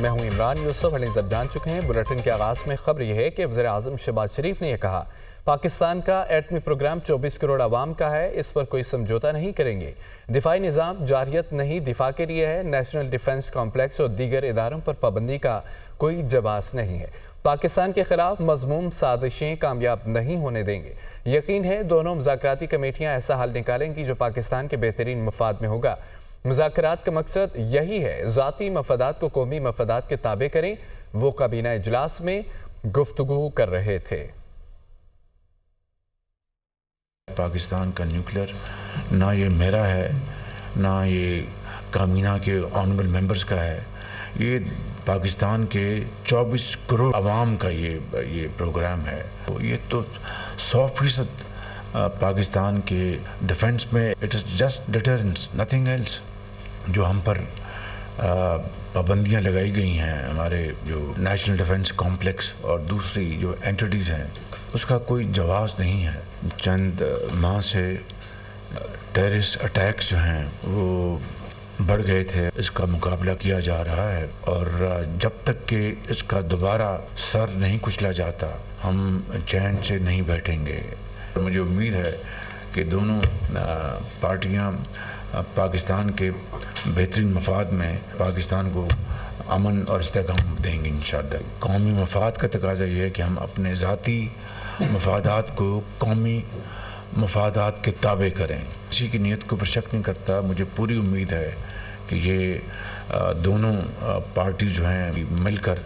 میں ہوں عمران یوسف. ہیڈلائنز اب جان چکے ہیں. بلیٹن کے آغاز میں خبر یہ ہے کہ وزیر اعظم شہباز شریف نے یہ کہا پاکستان کا ایٹمی پروگرام 24 کروڑ عوام کا ہے, اس پر کوئی سمجھوتا نہیں کریں گے. دفاعی نظام جارحیت نہیں دفاع کے لیے ہے. نیشنل ڈیفنس کمپلیکس اور دیگر اداروں پر پابندی کا کوئی جواز نہیں ہے. پاکستان کے خلاف مذموم سازشیں کامیاب نہیں ہونے دیں گے. یقین ہے دونوں مذاکراتی کمیٹیاں ایسا حل نکالیں گی جو پاکستان کے بہترین مفاد میں ہوگا. مذاکرات کا مقصد یہی ہے, ذاتی مفادات کو قومی مفادات کے تابع کریں. وہ کابینہ اجلاس میں گفتگو کر رہے تھے. پاکستان کا نیوکلیر نہ یہ میرا ہے نہ یہ کابینہ کے آنریبل ممبرز کا ہے, یہ پاکستان کے 24 کروڑ عوام کا یہ پروگرام ہے. یہ تو 100% پاکستان کے ڈیفنس میں it is just deterrence, nothing else. جو ہم پر پابندیاں لگائی گئی ہیں ہمارے جو نیشنل ڈیفنس کمپلیکس اور دوسری جو اینٹیز ہیں, اس کا کوئی جواز نہیں ہے. چند ماہ سے ٹیررسٹ اٹیکس جو ہیں وہ بڑھ گئے تھے, اس کا مقابلہ کیا جا رہا ہے, اور جب تک کہ اس کا دوبارہ سر نہیں کچلا جاتا ہم چین سے نہیں بیٹھیں گے. مجھے امید ہے کہ دونوں پارٹیاں پاکستان کے بہترین مفاد میں پاکستان کو امن اور استحکام دیں گے انشاءاللہ. قومی مفاد کا تقاضا یہ ہے کہ ہم اپنے ذاتی مفادات کو قومی مفادات کے تابع کریں. کسی کی نیت کو پر شک نہیں کرتا. مجھے پوری امید ہے کہ یہ دونوں پارٹی جو ہیں مل کر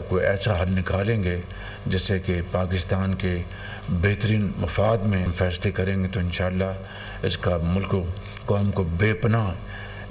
کوئی ایسا حل نکالیں گے جس سے کہ پاکستان کے بہترین مفاد میں فیصلے کریں گے, تو انشاءاللہ اس کا ملک و قوم کو بے پناہ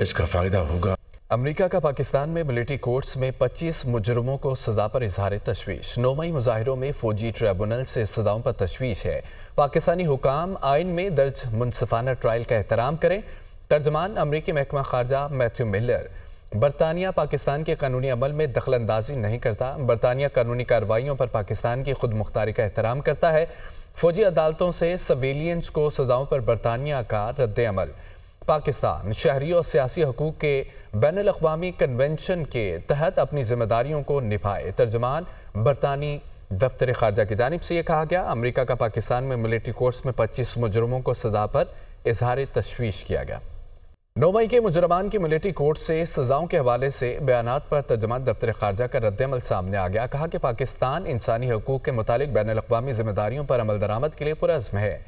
اس کا فائدہ ہوگا. امریکہ کا پاکستان میں ملٹری کورٹس میں 25 مجرموں کو سزا پر اظہار تشویش. 9 مئی مظاہروں میں فوجی ٹریبونل سے سزاؤں پر تشویش ہے. پاکستانی حکام آئین میں درج منصفانہ ٹرائل کا احترام کریں. ترجمان امریکی محکمہ خارجہ میتھیو ملر. برطانیہ پاکستان کے قانونی عمل میں دخل اندازی نہیں کرتا. برطانیہ قانونی کارروائیوں پر پاکستان کی خود مختاری کا احترام کرتا ہے. فوجی عدالتوں سے سویلینس کو سزاؤں پر برطانیہ کا رد عمل. پاکستان شہری اور سیاسی حقوق کے بین الاقوامی کنونشن کے تحت اپنی ذمہ داریوں کو نبھائے. ترجمان برطانوی دفتر خارجہ کی جانب سے یہ کہا گیا. امریکہ کا پاکستان میں ملٹری کورٹس میں 25 مجرموں کو سزا پر اظہار تشویش کیا گیا. 9 مئی کے مجرمان کی ملٹری کورٹ سے سزاؤں کے حوالے سے بیانات پر ترجمان دفتر خارجہ کا رد عمل سامنے آ گیا. کہا کہ پاکستان انسانی حقوق کے متعلق بین الاقوامی ذمہ داریوں پر عمل درآمد کے لیے پرعزم ہے.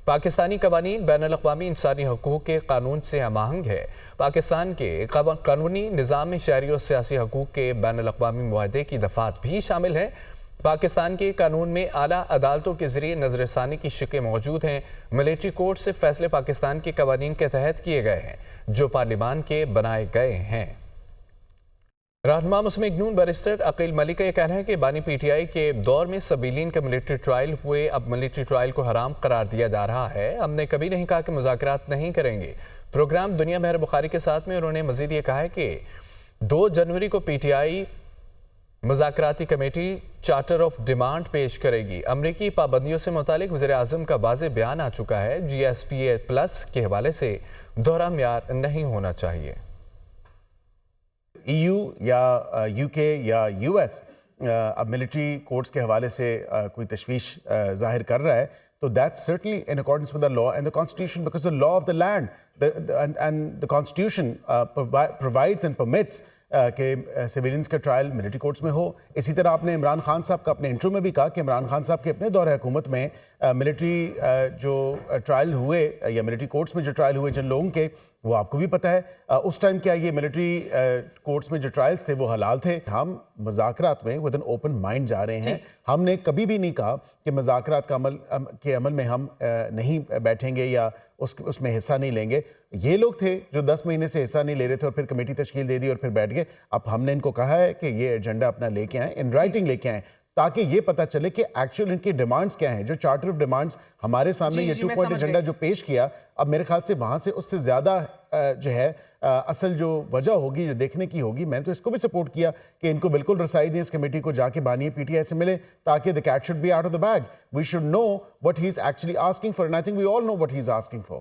پاکستانی قوانین بین الاقوامی انسانی حقوق کے قانون سے ہم آہنگ ہے. پاکستان کے قانونی نظام میں شہری اور سیاسی حقوق کے بین الاقوامی معاہدے کی دفعات بھی شامل ہیں. پاکستان کے قانون میں اعلیٰ عدالتوں کے ذریعے نظر ثانی کی شقیں موجود ہیں. ملٹری کورٹ سے فیصلے پاکستان کے قوانین کے تحت کیے گئے ہیں جو پارلیمان کے بنائے گئے ہیں. رہنما مسلم لیگ نون بیرسٹر عقیل ملک کا یہ کہنا ہے کہ بانی پی ٹی آئی کے دور میں سبیلین کا ملٹری ٹرائل ہوئے, اب ملٹری ٹرائل کو حرام قرار دیا جا رہا ہے. ہم نے کبھی نہیں کہا کہ مذاکرات نہیں کریں گے. پروگرام دنیا مہر بخاری کے ساتھ میں انہوں نے مزید یہ کہا ہے کہ 2 جنوری کو پی ٹی آئی مذاکراتی کمیٹی چارٹر آف ڈیمانڈ پیش کرے گی. امریکی پابندیوں سے متعلق وزیر اعظم کا واضح بیان آ چکا ہے. جی ایس پی اے پلس کے حوالے سے دوہرا معیار نہیں ہونا چاہیے. ای یو یا یو کے یا یو ایس اب ملٹری کورٹس کے حوالے سے کوئی تشویش ظاہر کر رہا ہے, تو that's certainly in accordance with the law and the constitution, because the law of the land and the constitution provides and permits کہ سویلینس کا ٹرائل ملٹری کورٹس میں ہو. اسی طرح آپ نے عمران خان صاحب کا اپنے انٹرو میں بھی کہا کہ عمران خان صاحب کے اپنے دور حکومت میں ملٹری جو ٹرائل ہوئے یا ملٹری کورٹس میں جو ٹرائل ہوئے جن لوگوں کے, وہ آپ کو بھی پتہ ہے. اس ٹائم کیا یہ ملٹری کورٹس میں جو ٹرائلز تھے وہ حلال تھے؟ ہم مذاکرات میں ود این اوپن مائنڈ جا رہے ہیں. ہم نے کبھی بھی نہیں کہا کہ مذاکرات کے عمل میں ہم نہیں بیٹھیں گے یا اس میں حصہ نہیں لیں گے. یہ لوگ تھے جو 10 مہینے سے حصہ نہیں لے رہے تھے اور پھر کمیٹی تشکیل دے دی اور پھر بیٹھ گئے. اب ہم نے ان کو کہا ہے کہ یہ ایجنڈا اپنا لے کے آئیں, ان رائٹنگ لے کے آئیں, تاکہ یہ پتہ چلے کہ ایکچوئل ان کی ڈیمانڈز کیا ہیں. جو چارٹر آف ڈیمانڈز ہمارے سامنے یہ 2 پوائنٹ ایجنڈا جو پیش کیا, اب میرے خیال سے وہاں سے اس سے زیادہ جو ہے اصل جو وجہ ہوگی جو دیکھنے کی ہوگی. میں نے تو اس کو بھی سپورٹ کیا کہ ان کو بالکل رسائی دیں اس کمیٹی کو, جا کے بانی پی ٹی آئی سے ملے, تاکہ the cat should be out of the bag. We should know what he's actually asking for, and I think we all know what he's asking for.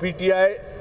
PTI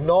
9